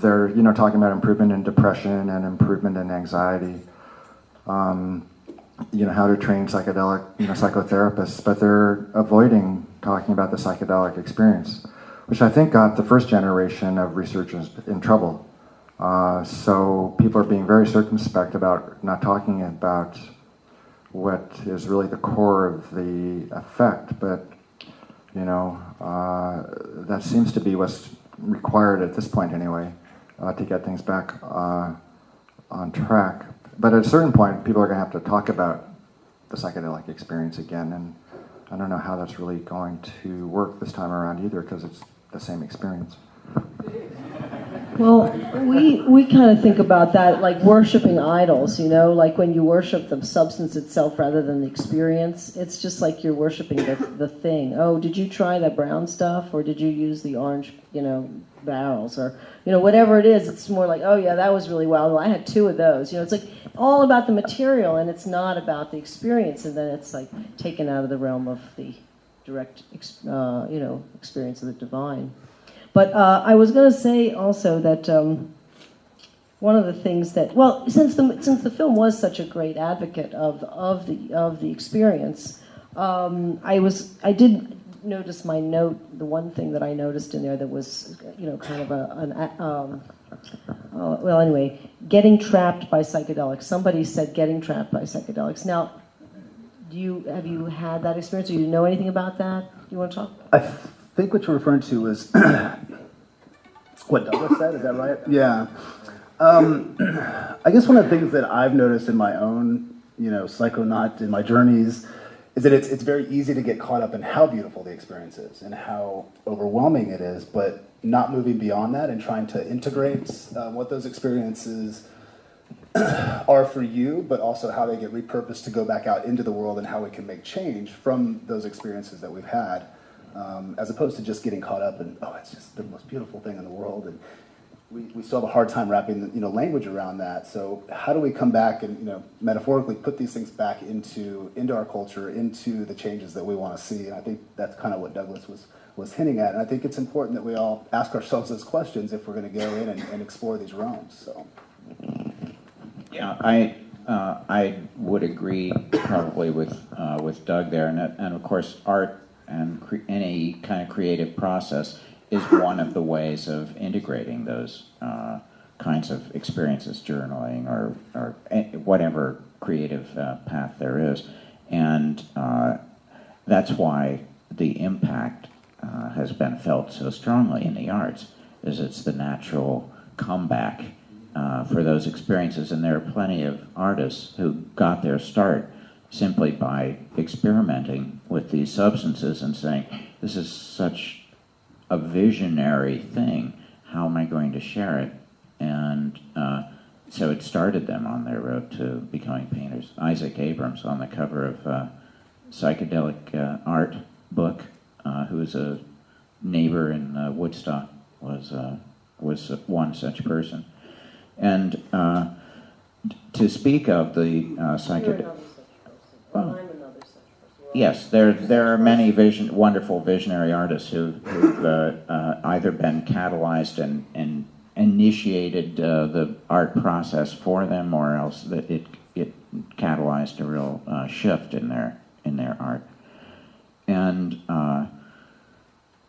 they're talking about improvement in depression and improvement in anxiety. How to train psychedelic psychotherapists, but they're avoiding talking about the psychedelic experience, which I think got the first generation of researchers in trouble. So people are being very circumspect about not talking about what is really the core of the effect, but that seems to be what's required at this point anyway, to get things back on track. But at a certain point, people are going to have to talk about the psychedelic experience again, and I don't know how that's really going to work this time around either, because it's the same experience. Well, we kind of think about that like worshiping idols, like when you worship the substance itself rather than the experience. It's just like you're worshiping the thing. Oh, did you try that brown stuff, or did you use the orange, barrels, or whatever it is. It's more like, oh yeah, that was really well. I had 2 of those. It's like all about the material, and it's not about the experience. And then it's like taken out of the realm of the direct, experience of the divine. But I was going to say also that one of the things that, well, since the film was such a great advocate of the experience, I did notice my note. The one thing that I noticed in there that was kind of well, anyway, getting trapped by psychedelics. Somebody said getting trapped by psychedelics. Now, have you had that experience? Do you know anything about that? Do you want to talk? I think what you're referring to is what Douglas said. Is that right? Yeah. I guess one of the things that I've noticed in my own, psychonaut, in my journeys, is that it's very easy to get caught up in how beautiful the experience is and how overwhelming it is, but not moving beyond that and trying to integrate what those experiences are for you, but also how they get repurposed to go back out into the world and how we can make change from those experiences that we've had, as opposed to just getting caught up in, oh, it's just the most beautiful thing in the world. And we still have a hard time wrapping language around that. So how do we come back and metaphorically put these things back into our culture, into the changes that we want to see? And I think that's kind of what Douglas was hinting at. And I think it's important that we all ask ourselves those questions if we're going to go in and explore these realms. So yeah, I would agree probably with Doug there, and of course art and any kind of creative process is one of the ways of integrating those kinds of experiences, journaling or whatever creative path there is. And that's why the impact has been felt so strongly in the arts, is it's the natural comeback for those experiences. And there are plenty of artists who got their start simply by experimenting with these substances and saying, this is such a visionary thing, how am I going to share it? And so it started them on their road to becoming painters. Isaac Abrams, on the cover of Psychedelic Art book, who was a neighbor in Woodstock, was one such person. And to speak of the psychedelic... Yes, there are many wonderful visionary artists who've either been catalyzed and initiated the art process for them, or else that it catalyzed a real shift in their art. And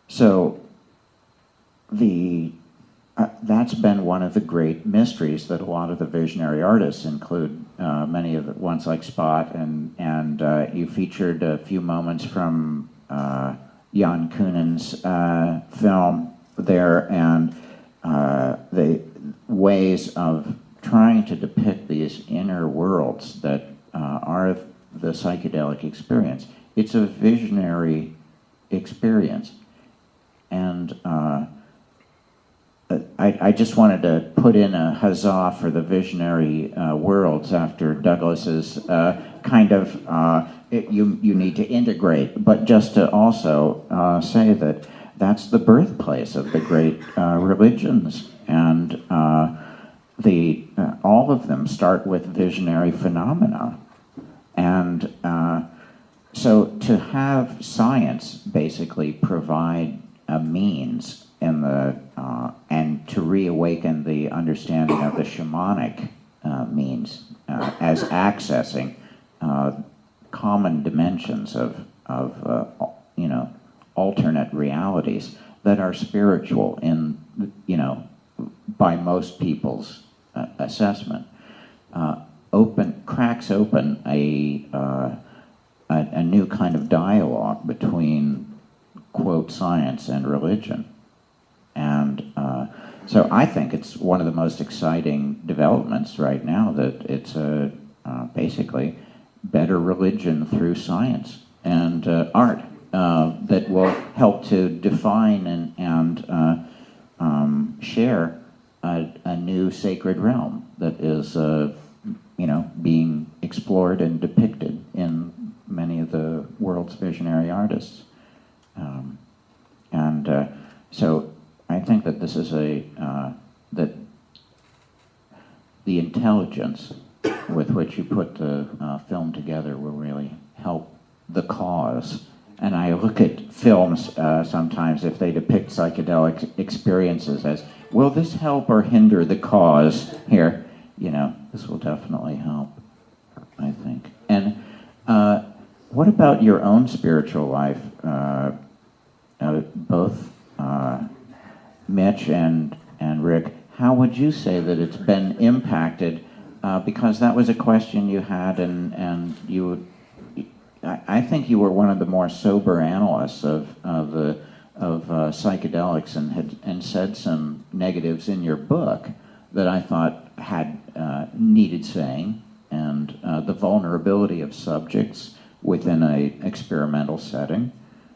so that's been one of the great mysteries that a lot of the visionary artists include. Many of the ones like Spot, and you featured a few moments from Jan Koenen's film there, and the ways of trying to depict these inner worlds that are the psychedelic experience. It's a visionary experience, and I just wanted to put in a huzzah for the visionary worlds after Douglas's kind of, you need to integrate, but just to also say that that's the birthplace of the great religions, and all of them start with visionary phenomena. And so to have science basically provide a means and to reawaken the understanding of the shamanic means as accessing common dimensions of alternate realities that are spiritual in by most people's assessment, cracks open a new kind of dialogue between, quote, science and religion. And so I think it's one of the most exciting developments right now, that it's basically better religion through science and art that will help to define and share a new sacred realm that is being explored and depicted in many of the world's visionary artists. So I think that this is that the intelligence with which you put the film together will really help the cause. And I look at films sometimes, if they depict psychedelic experiences as, will this help or hinder the cause here? This will definitely help, I think. And what about your own spiritual life? Both Mitch and Rick, how would you say that it's been impacted? Because that was a question you had, and I think you were one of the more sober analysts of psychedelics, and said some negatives in your book that I thought had needed saying, and the vulnerability of subjects within an experimental setting,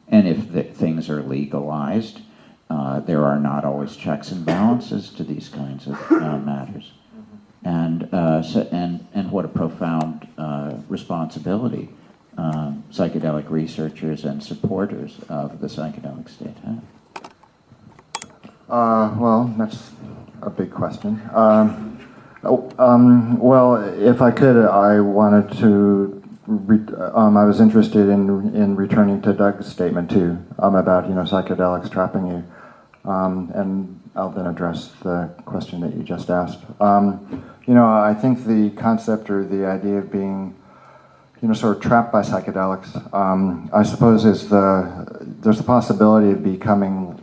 and if things are legalized, there are not always checks and balances to these kinds of matters, and what a profound responsibility psychedelic researchers and supporters of the psychedelic state have. Well, that's a big question. Well, if I could, I wanted to. I was interested in returning to Doug's statement too, about psychedelics trapping you, and I'll then address the question that you just asked. I think the concept or the idea of being, sort of trapped by psychedelics, I suppose there's the possibility of becoming,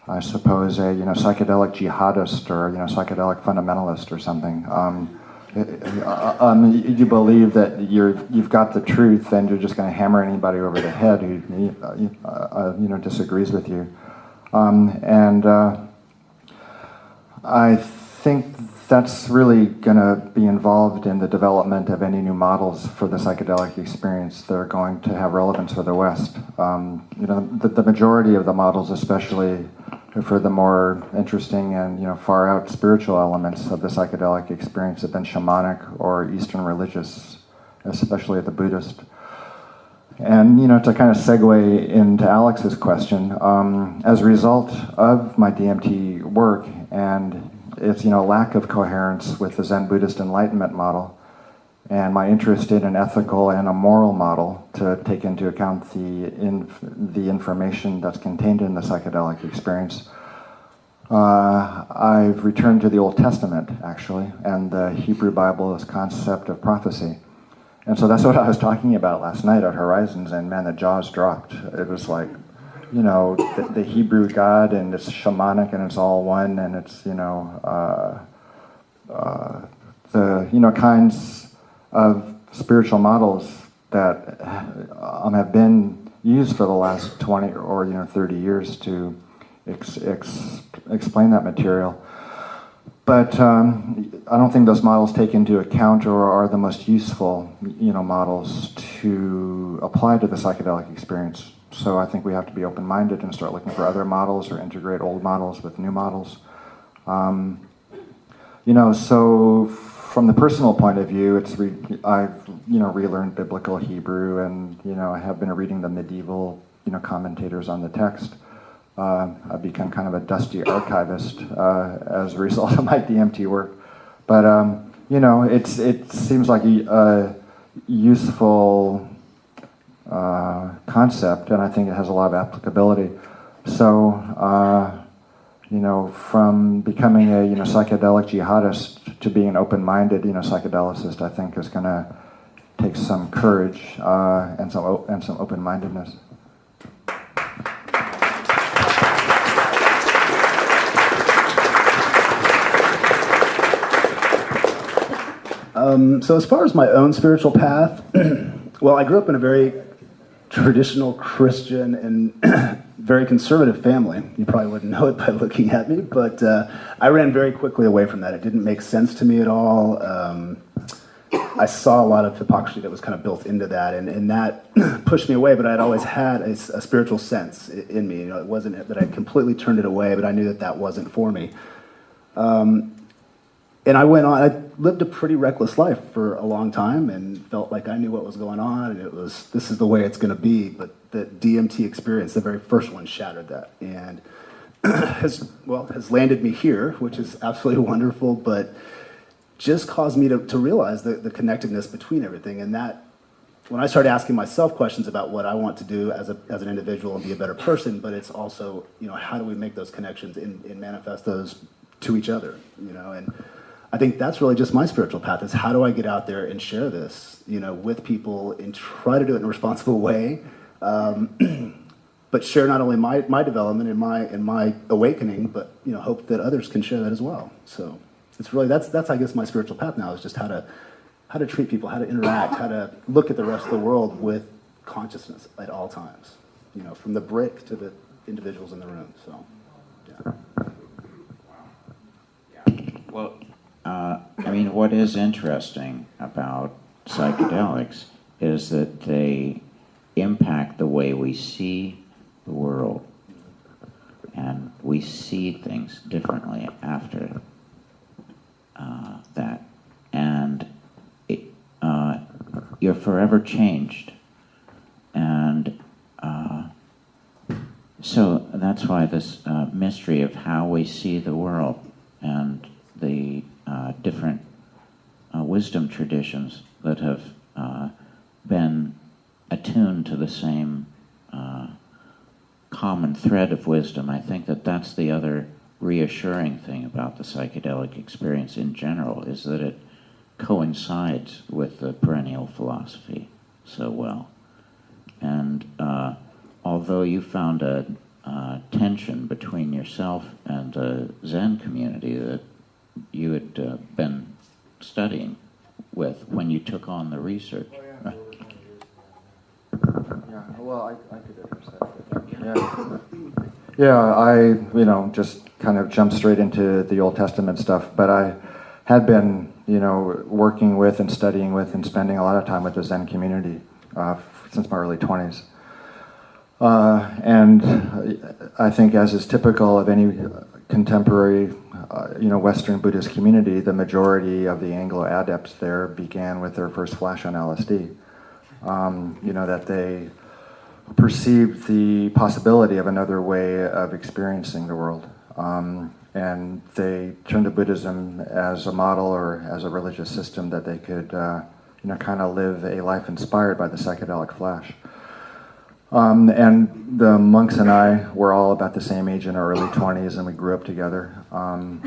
I suppose, a psychedelic jihadist or psychedelic fundamentalist or something. You believe that you've got the truth, and you're just going to hammer anybody over the head who disagrees with you. I think that's really going to be involved in the development of any new models for the psychedelic experience that are going to have relevance for the West. The majority of the models, especially for the more interesting and far out spiritual elements of the psychedelic experience, have been shamanic or Eastern religious, especially the Buddhist. And to kind of segue into Alex's question, as a result of my DMT work and its lack of coherence with the Zen Buddhist Enlightenment model, and my interest in an ethical and a moral model to take into account the information that's contained in the psychedelic experience, I've returned to the Old Testament, actually, and the Hebrew Bible's concept of prophecy. And so that's what I was talking about last night at Horizons, and man, the jaws dropped. It was like, the Hebrew God, and it's shamanic, and it's all one, and it's, the kinds of spiritual models that have been used for the last 20 or 30 years to explain that material. But I don't think those models take into account or are the most useful, models to apply to the psychedelic experience. So I think we have to be open-minded and start looking for other models or integrate old models with new models. So from the personal point of view, I've relearned biblical Hebrew, and I have been reading the medieval commentators on the text. I've become kind of a dusty archivist as a result of my DMT work. But it seems like a useful concept, and I think it has a lot of applicability. So, from becoming a psychedelic jihadist to being an open-minded psychedelicist, I think is going to take some courage and some open-mindedness. So as far as my own spiritual path, well, I grew up in a very traditional Christian and very conservative family. You probably wouldn't know it by looking at me, but I ran very quickly away from that. It didn't make sense to me at all. I saw a lot of hypocrisy that was kind of built into that, and that pushed me away, but I'd always had a spiritual sense in me. It wasn't that I completely turned it away, but I knew that that wasn't for me. And I went on, I lived a pretty reckless life for a long time and felt like I knew what was going on, and this is the way it's going to be. But the DMT experience, the very first one, shattered that, and has landed me here, which is absolutely wonderful, but just caused me to realize the connectedness between everything. And that, when I started asking myself questions about what I want to do as an individual and be a better person, but it's also, how do we make those connections and manifest those to each other, and I think that's really just my spiritual path, is how do I get out there and share this, with people and try to do it in a responsible way, but share not only my development and my awakening, but, hope that others can share that as well. So it's really, that's I guess my spiritual path now, is just how to treat people, how to interact, how to look at the rest of the world with consciousness at all times, from the brick to the individuals in the room. So, yeah. Well, what is interesting about psychedelics is that they impact the way we see the world, and we see things differently after that, and you're forever changed, and so that's why this mystery of how we see the world and the different wisdom traditions that have been attuned to the same common thread of wisdom. I think that's the other reassuring thing about the psychedelic experience in general, is that it coincides with the perennial philosophy so well. And although you found a tension between yourself and the Zen community that you had been studying with when you took on the research. Oh, yeah. Yeah, well, I could address that. Yeah, I, just kind of jumped straight into the Old Testament stuff, but I had been, working with and studying with and spending a lot of time with the Zen community since my early 20s. And I think, as is typical of any contemporary, Western Buddhist community, the majority of the Anglo adepts there began with their first flash on LSD. That they perceived the possibility of another way of experiencing the world. And they turned to Buddhism as a model or as a religious system that they could, kind of live a life inspired by the psychedelic flash. And the monks and I were all about the same age, in our early 20s, and we grew up together. I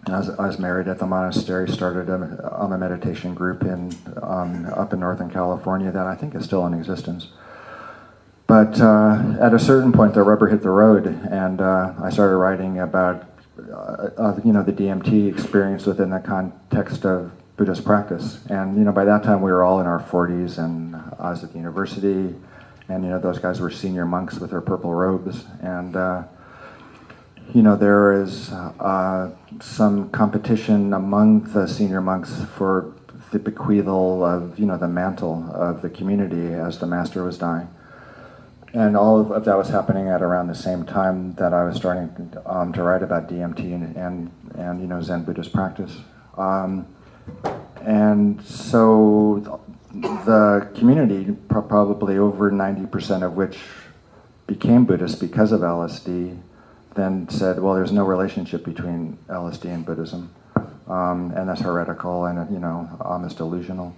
was married at the monastery, started a meditation group up in Northern California that I think is still in existence. But at a certain point, the rubber hit the road, and I started writing about the DMT experience within the context of Buddhist practice. And by that time, we were all in our 40s, and I was at the university. And, those guys were senior monks with their purple robes. And, there is some competition among the senior monks for the bequeathal of, the mantle of the community as the master was dying. And all of that was happening at around the same time that I was starting to write about DMT and Zen Buddhist practice. And so the community, probably over 90% of which became Buddhist because of LSD, then said, well, there's no relationship between LSD and Buddhism, and that's heretical and almost delusional.